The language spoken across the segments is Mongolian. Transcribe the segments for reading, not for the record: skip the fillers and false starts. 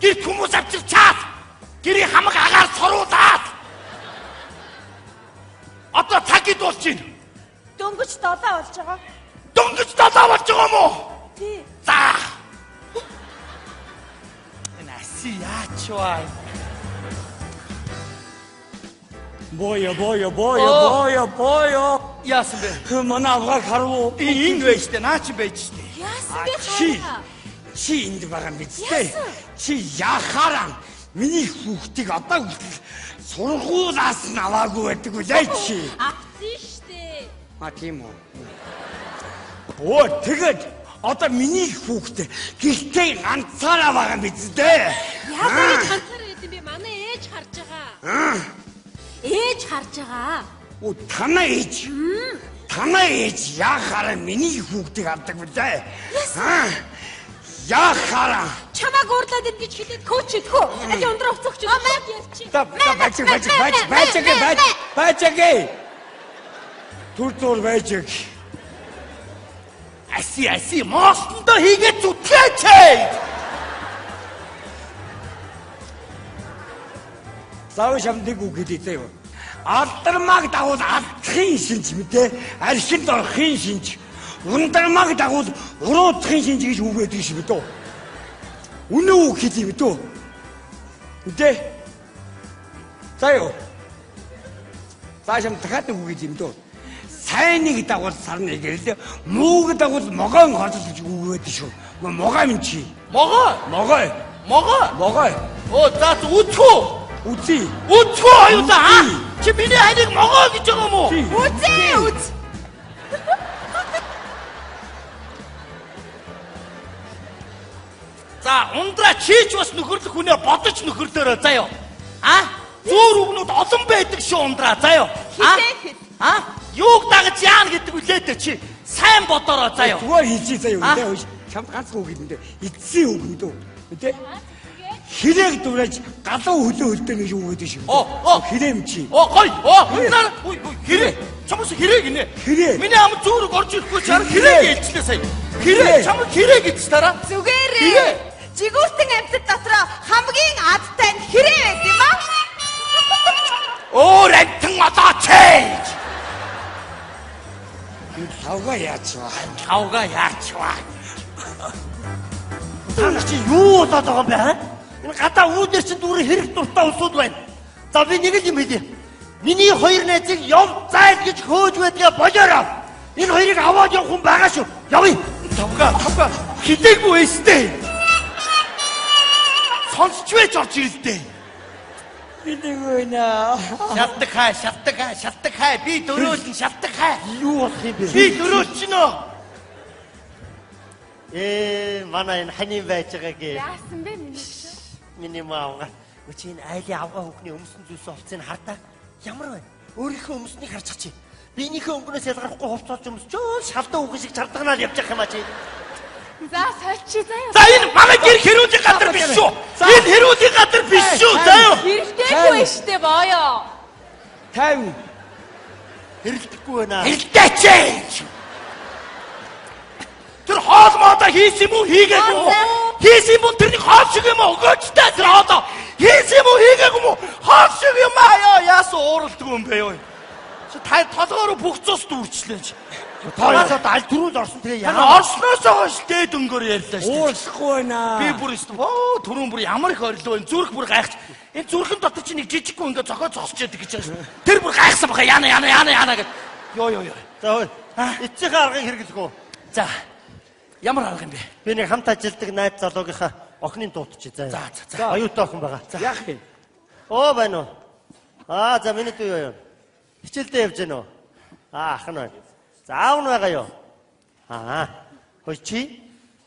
гэрт хүмүүс авчирчаад гэрийн хамаг агаар соруулаад одоо цагид болж байна. Дөнгөж 7 болж байгаа. Дөнгөж 7 болж байгаа мó? Тий. За. Энэ аси яачваа. Боё. Яасан бэ? Манай авгаа харуу. Энд байж тээ, наа чи байж тээ. Яасан бэ? Чи энд байгаа юм биз дээ. Чи яхаараа миний хүүхдийг одоо сургуулаас нь аваагүй байдаг үлээ чи. Авсан штэ. Тийм үү. Оо тэгэд одоо миний хүүхдээ гэртээ ганцаараа байгаа юм биз дээ. Яагаад ганцаараа идэв бэ? Манай ээж харж байгаа. Ээж харж байгаа. Оо танаа ээж яхаараа миний хүүхдийг авдаг үлээ. Яхаараа Чамааг уурлаад ин гэж хэлээд көөчөдхөө. Али ундраа уцагч юм. Бачаагээ. Түр байжэг. Аси мостондоо хийгээд зүтгээч. Заавал шамдыг үг хэлээ юу? Алдармаг дагуул алдахын шинж мэдээ. Архинд орохын шинж. Ундармаг дагуул уруудахын шинж гэж үг өгдөг шиг мэдөө. Үнэн үг хэлээ мэдөө. Мэдээ. Заяа. Заашам дахиад үг хэлээ мэдөө. Сайныг дагуул сарна гэрэл, мууг дагуул могоон хоолж гэж үг өгдөг шүү. Могоо минь чи. Могоо. Оо за үтгүү. Үзье. Үтгүү аюулаа. Чи миний хайрыг могоо гэж байгаа юм уу? Үз. За ундраа чийч бас нөхөрлөх хүнээ бодож нөхөрлөөрөө заяа. Зүүр үгнүүд олон байдаг шүү ундраа заяа. Юуг дагаж яана гэдэг үлээдэ чи. Сайн бодороо заяа. Зүгээр хийжээ заяа үлээ. Чамд ганц үг хэлэндээ. Эцсийн үг мэдөө. Мэдээ? Хилээг дураж галуу хөлөө нэг юу гэдэг шиг. Хилэм чи. Гой. Хилээ. Чамс хилээ гинэ. Миний ам зүүрэг орж ирэхгүй чар хилээ гэлчлээ сая. Хилээ. Чамд хилээ гэж тараа. Зүгээрээ. Жигүүртэн амьтад дотроо хамгийн адтай нь хэрэг байд юм аа. Өөр амтан одоо чээж. Хавга яачваа. Та чи юу удаад байгаа юм бэ? Энэ гадаа үүдэр чинь дүүрээ хэрэг дуртай усуд байна. За би нэг л юм хэлье. Миний хоёр найзыг яв зайл гэж хөөж байдгаа болоороо. Энэ хоёрыг аваад явах хүн байгаа шүү. Явъя. Тавга. Хилээгүй байстэй. Сонсч байж орж ирэлтэй. Хилээгүй наа. Шалтак хай. Би дөрөөлн шалтак хай. Юу болох юм бэ? Би дөрөөлчнөө. Манай энэ ханийн байж байгааг. Яасан бэ миний? Миний маавга. Өчийн айлын авгаа хүүхний өмсөн зүйлс олцыг хардаа. Ямар байна? Өөрийнхөө өмснийг харж чи. Биенийхээ өнгөнөөс ялгарахгүй хувцас өмсч шавтаа хүүхэн шиг чардагнаад явж байгаа юм аа чи. За сольчи заяа. За энэ манай гэр хэрүүдийн газар биш шүү. Энэ хэрүүдийн газар биш шүү. Заяа. Хэрэгтэй штэ боёо. 50. Хэрэлдэхгүй байна. Хэрэлдээч. Тэр хоол моодоо хийсэн юм уу хийгээгүй юу? Хийсэн юм бол тэрний хоол шиг юм өгөөч та тэр хоолоо. Хийсэн юм уу хийгээгүй юм уу? Хоол шиг юм аа яасан ууралдгүй юм бэ ёо. Та толгоороо бүх цус дүүрчлээ чи. Тоосоо аль түрүүнд орсон тэгээ яа. Орсноосоо хойш дээд өнгөөр ярьлаа шүү. Уурлахгүй байна. Би бүр түрүүн бүр ямар их орилоо энэ зүрх бүр гайхаж. Энэ зүрхэн дотор чи нэг жижиг хүн ингээ зогоо зогсож яадаг гэж байгаа шүү. Тэр бүр гайхсан баха яана гэд. Ёо. За хөөе. Эцсийн аргыг хэрэглэх үү? За. Ямар арга юм бэ? Би нэг хамт ажилдаг найз залуугийнхаа охины дуутчих заа. За. Оюутай охин байгаа. Яах юм? Оо байна уу? За миний дүү юу? Хичээлдээ явж гэнэ үү? Ах нь байна. За аав нь байгаа юу? Хөөе чи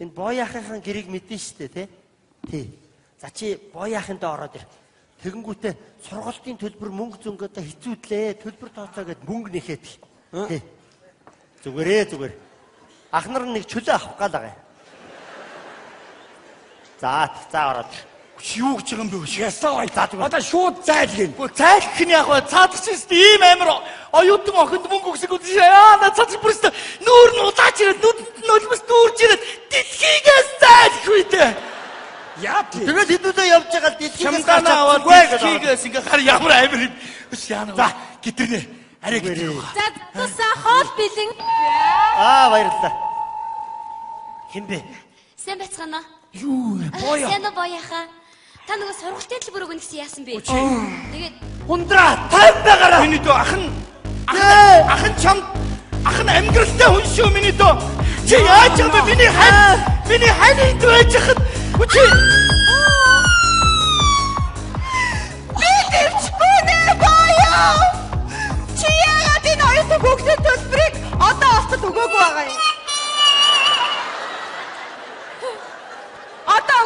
энэ боо яахынхаа гэрийг мэдэн штэ тий. За чи боо яахынд ороод ир. Тэгэнгүүтээ сургалтын төлбөр мөнгө зөнгөдөө хэцүүдлээ. Төлбөр тооцоо гэд мөнгө нэхээд. Тий. Зүгээр. Ах нар нэг чөлөө авах гал байгаа. За ороод. Юу гэж байгаа юм бэ? Ясаа одоо шууд зайлгэн. Зайлх нь яг цаадах чинь ийм амар оюутан охинд мөнгө өгсөг үү? Наа цаадах бүрст нүүр нь удаач ирээд нүдэлбэс дүүрж ирээд дэлхийгээс зайлх үү дээ. Яа тий. Тэгээд хэдүүдээ явж байгаа л дэлхийгээс Чамдаанаа аваад дэлхийгээс ингээ хар ямар амир юм. Ус яана. За гитрнэ. Арай гитрнэ. За тусаа хоол бэлэн. Баярлалаа. Хинбэ? Сайн байцгаана. Юу боё. Сайн боёхаа. Та нөгөө сургалтын төлбөр өгнө гэсэн яасан бэ? Тэгээд Ундраа 50 байгаараа. Миний дөө ахын чамд ахын амьдралтай хүн шүү миний дөө. Чи яаж юм бэ? Миний хань энд байж хад. Үчи. Мэдэрчгүй нэ боё. Чи яагаад энэ оюутан хүүхдийн төлбөрийг одоо олтод өгөөгүй байгаа юм? Одоо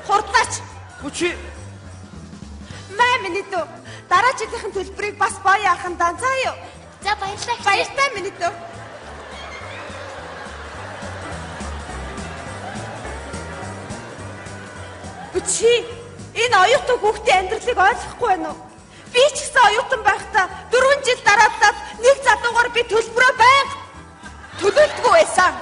хурдлаач. Үчи. Миний дөө дараа жилийн төлбөрийг бас боё ахын данцаа юу? за баярлалаа. Баяртай миний дөө. Чи энэ оюутан хүүхдийн амьдралыг ойлгохгүй байна уу? Би ч гэсэн оюутан байхдаа 4 жил дараалаад нэг задуугаар би төлбөрөө байнга төлөвлөдгөө байсан.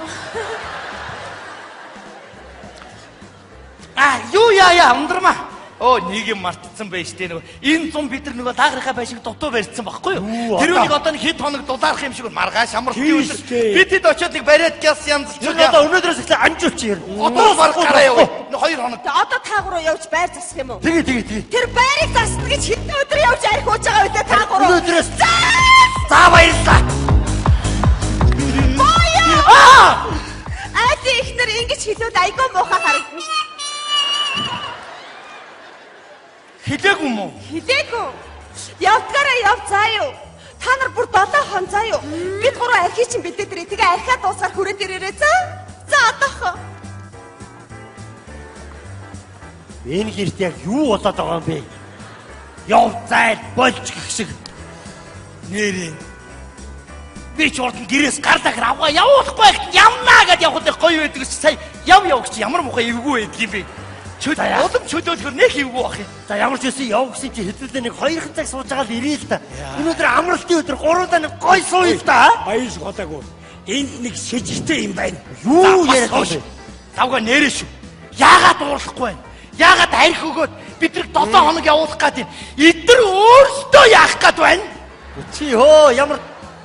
Юу яа ундрмаа. Нэг юм мартцсан байж тээ нөгөө. Энэ зам бид нар нөгөө лагрынхаа байшиг дутуу барьсан байхгүй юу? Тэр үнийг одоо нэг хэд хоног дулаарах юм шиг маргааш амралтын өдөр. Бид хэд очиод нэг бариад гяс янзлж Тэгээд одоо өнөөдрөөс эхлээ анжуулчих юм. одоо баг гараа яваа. 2 хоног. Одоо та гурав явж байр засах юм уу? Тэгээ. Тэр байрыг засна гэж хэдэн өдөр явж арх ууж байгаа үедээ та гурав. Өнөөдрөөс за баярлалаа. Айди ихнэр ингэж хэлээд айгүй муухай харагдана. Хилээгүй юм уу? Хилээгүй. Явдгаараа яв заа юу. Та нар бүр 7 хон заа юу. Бид гурав архи чинь бэлдээ дэрээ. Тэгээ архиа дуусгаар хүрээд ирээрээ заа. За одоохоо. Энэ гэрт яг юу болоод байгаа юм бэ? Яв зайл болж гэх шиг. Нэрээ. Би ч урд нь гэрээс гарлаа авгаа явуулахгүй явнаа гэдээ явах гоё байдаг чи сая яв гэж ямар мухаа эвгүй байдаг юм бэ? Улам чөлөөлөхөр нэг эвгүй бах юм. За ямар ч байсан яв гэсэн чи хэдүүлээ нэг 2 цаг сууж байгаа л ирээ л та. Өнөөдөр амралтын өдөр 3 нэг гой сууя л та. Баяж голаагүй. Энд нэг сэжигтэй юм байна. Юу яриад байгаа юм? Завга нэрээ шүү. Яагаад уурлахгүй байна? Яагаад арх өгөөд бид нар 7 хоног явуулах гэдэг юм. Эдгээр өөрсдөө яах гээд байна? Чи хөө ямар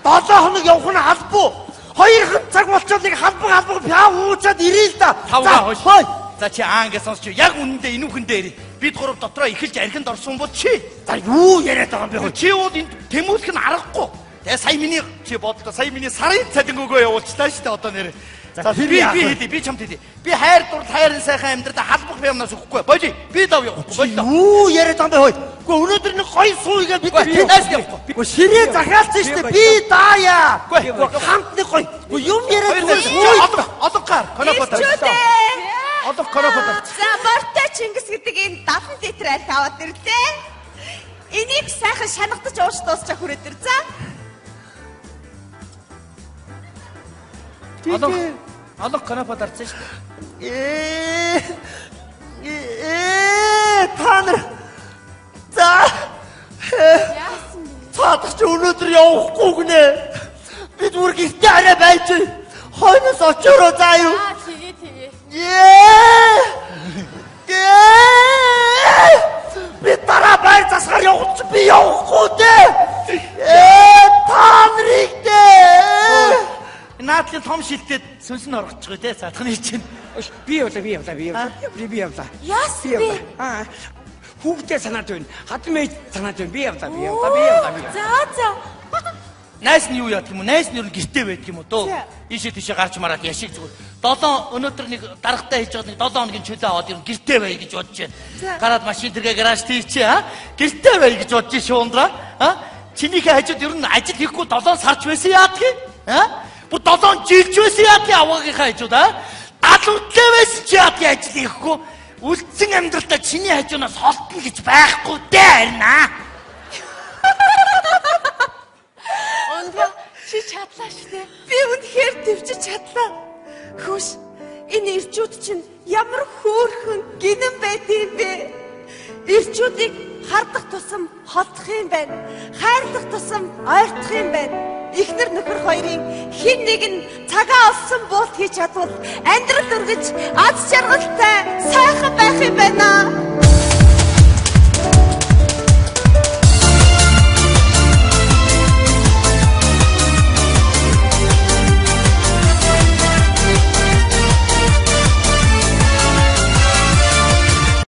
7 хоног явах нь албуу. 2 цаг болчиход нэг халбаг пяа уучаад ирээ л та. Хой. За чи ангаас сонсч яг үнэндээ энүүхэн дээр бид гурав дотроо эхэлж архинд орсон бол чи. За юу яриад байгаа юм бэ? Чи ууд энд тэмүүлэх нь аргагүй. Тэгээ сая миний чи бодлоо сая миний сарын цалин өгөө явуулчлаа шүү дээ одоо нэр. За би чамд хэлье. Би хайр дурд хайрын сайхан амьдрал халбах юмнаас өгөхгүй. Божи би дав явахгүй. Божи. Юу яриад байгаа юм бэ хой? Гэхдээ өнөөдөр нэг гоё сууйгаа бид тэдээс явахгүй. Гэхдээ ширээ захиалсан шүү дээ. Би даая. Хамт нэг гоё. Юм яриад байгаа. Одоггаар конопотор. Одох конопотор. За бортой Чингис гэдэг энэ 70 литр арх аваад ирлээ. Энийг сайхан шанагдаж ууш дуусчаа хүрээд ир за. Одох конопотор чинь. Та нар. За. Цаадах чи өнөөдөр явахгүй гинэ. Бид бүр гэртээ арай байж. Хойноос очоороо заа юу. Би дараа байр засгаар явах чи би явахгүй дээ. Та нарыг дээ. Наадлын том шилтэд сүнс нь орчихгоо те цаадхны чинь. Би явлаа. Яас би. Хүүхдээ санаад байна. Хатмээ санаад байна. Би явлаа. За. Найс нь юу яадаг юм уу? Найс нь юу гэртээ байдаг юм уу дөө? Ийшээ тийшээ гарч мараад яшиг зүгээр. 7 өнөөдөр нэг даргатай хийж байгаа нэг 7 хоногийн чөлөө аваад ирэн гэртээ бай гэж бодож байна. Гараад машин тэргээ гараж тийчээ гэртээ бай гэж бодож шуундраа. Чинийхээ хажууд ер нь ажил хийхгүй 7 сарч байсан яадаг юм? Бүр 7 жилч байсан яадаг аваагийнхаа хажууд алуудлаа байсан чи яадаг ажил хийхгүй? Үлдсэн амьдралдаа чиний хажуунаас холтно гэж байхгүй дээ харин Ондоо чи чадлаа шүү дээ. Би үнэхээр төвчж чадлаа. Хөөш энэ ирчүүд чинь ямар хөөрхөн гинэн байд юм бэ? Ирчүүдийг хардах тусам холдох юм байна. Хайрлах тусам ойртох юм байна. эхнэр нөхөр хоёрын хэн нэг нь цагаан олсон буулт хийж чадвал амьдрал өргөж аз жаргалтай сайхан байх юм байна.